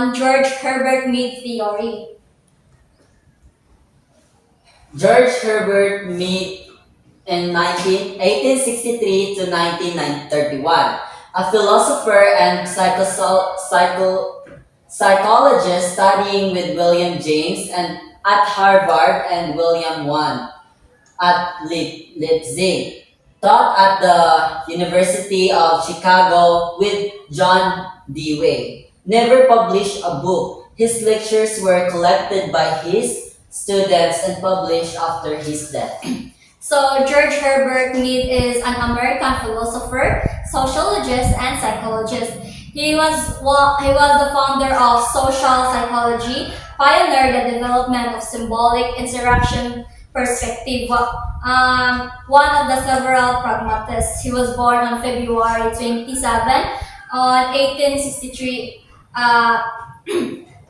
on George Herbert Mead theory. George Herbert Mead in 1863 to 1931, a philosopher and psychologist studying with William James and at Harvard and William Wan at Leipzig, taught at the University of Chicago with John Dewey. Never published a book. His lectures were collected by his students and published after his death. So George Herbert Mead is an American philosopher, sociologist, and psychologist. He was the founder of social psychology, pioneered the development of symbolic interaction perspective. One of the several pragmatists. He was born on February 27 on 1863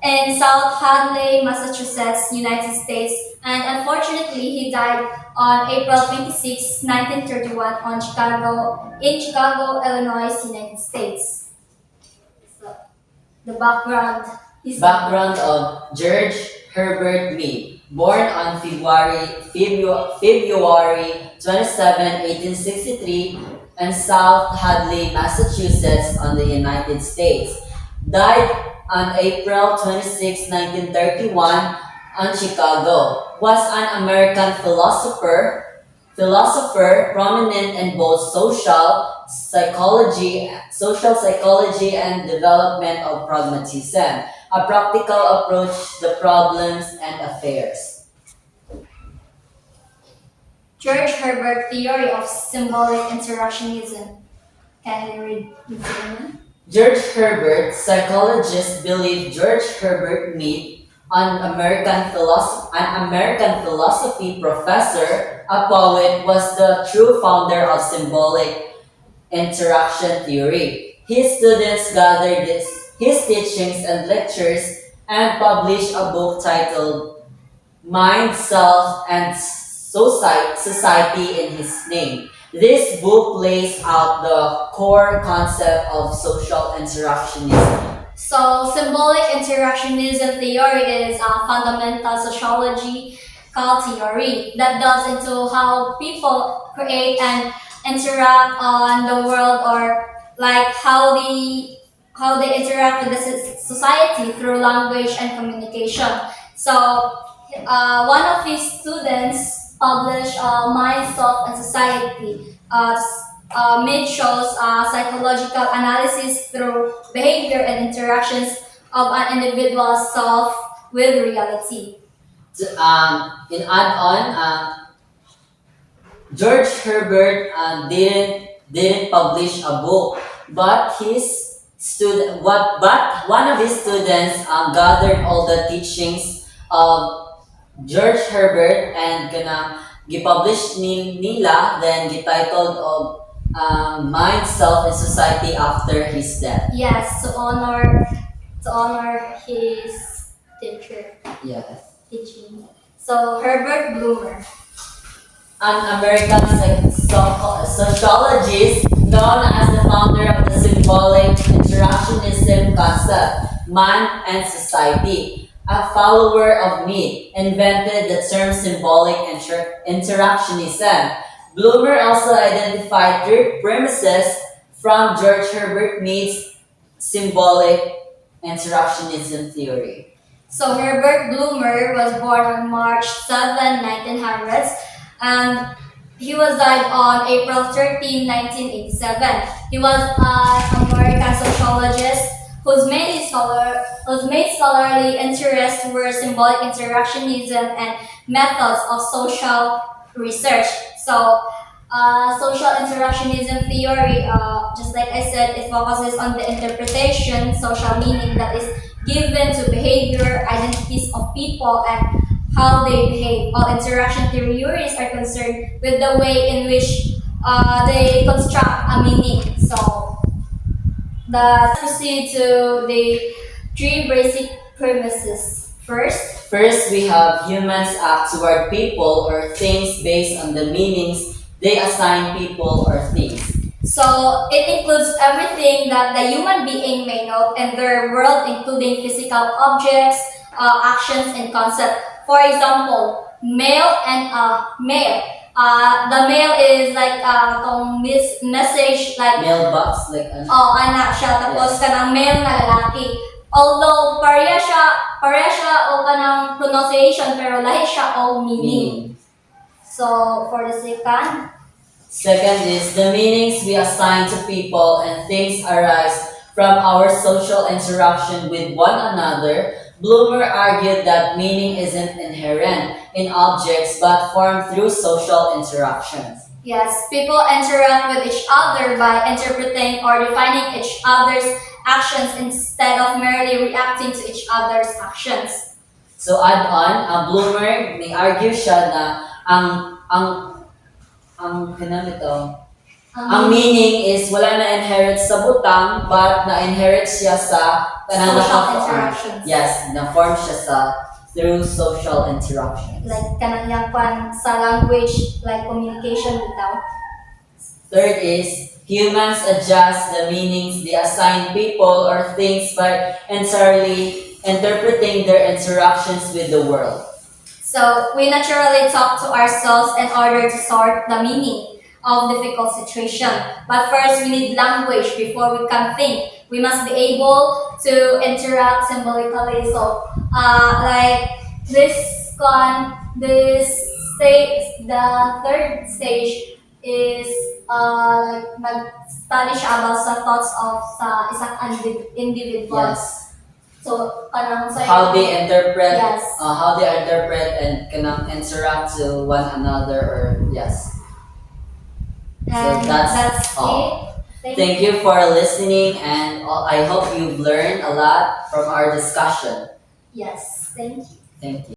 in South Hadley, Massachusetts, United States, and unfortunately he died on April 26, 1931 in Chicago, Illinois, United States. So, the background is Background of George Herbert Mead, born on February 27, 1863, in South Hadley, Massachusetts, on the United States. Died on April 26, 1931, on Chicago. Was an American philosopher prominent in both social psychology and development of pragmatism, a practical approach to problems and affairs. George Herbert theory of symbolic interactionism. Can you read the statement? George Herbert, psychologists believe George Herbert Mead, an American philosophy professor, a poet, was the true founder of symbolic interaction theory. His students gathered his teachings and lectures and published a book titled Mind, Self, and Society in his name. This book lays out the core concept of social interactionism. So, symbolic interactionism theory is a fundamental sociological theory that delves into how people create and interact on the world, or like how they interact with the society through language and communication. So, one of his students published Mind, Self, and Society. Mead shows psychological analysis through behavior and interactions of an individual's self with reality. In add-on, George Herbert didn't publish a book, but one of his students gathered all the teachings of George Herbert and gonna gipublish nila, then gititled of Mind, Self, and Society after his death. Yes, to honor his teacher Yes. teaching. So Herbert Bloomer. An American sociologist known as the founder of the symbolic interactionism concept, man and society. A follower of Mead, invented the term symbolic interactionism. Bloomer also identified three premises from George Herbert Mead's symbolic interactionism theory. So Herbert Bloomer was born on March 7, 1900s, and he was died on April 13, 1987. He was an American sociologist whose main scholarly interests were symbolic interactionism and methods of social research. So, social interactionism theory, just like I said, it focuses on the interpretation, social meaning that is given to behavior, identities of people, and how they behave. All interaction theories are concerned with the way in which they construct a meaning. So, let's proceed to the three basic premises. First, we have humans act toward people or things based on the meanings they assign people or things. So it includes everything that the human being may know in their world, including physical objects, actions, and concepts. For example, male and male. The male is like tong message like Mailbox, like anak siya tapos Yes. kanang male na lalaki. Although pareha siya o kanang pronunciation pero lahi siya o meaning. meaning. So for the second, Second is the meanings we assign to people and things arise from our social interaction with one another. Bloomer argued that meaning isn't inherent in objects but formed through social interactions. yes, people interact with each other by interpreting or defining each other's actions instead of merely reacting to each other's actions. So add on, ang Bloomer may argue siya na ang kanang ito, ang meaning is wala na inherit sa butang but na inherit siya sa kanang Social naka- interactions. Yes, na form siya sa through social interactions. Like kanang yang kwan sa language, like communication bitaw. Third is humans adjust the meanings they assign people or things by entirely interpreting their interactions with the world. So we naturally talk to ourselves in order to sort the meaning of difficult situation. But first, we need language before we can think. We must be able to interact symbolically. So, like this stage, the third stage is like nag-study siya about sa thoughts of sa isang individual. Yes. So, kanang sa How they interpret, Yes. how they interpret and kanang interact to one another, or yes. And So that's all. it. Thank you for listening, and I hope you've learned a lot from our discussion. Yes, thank you. Thank you.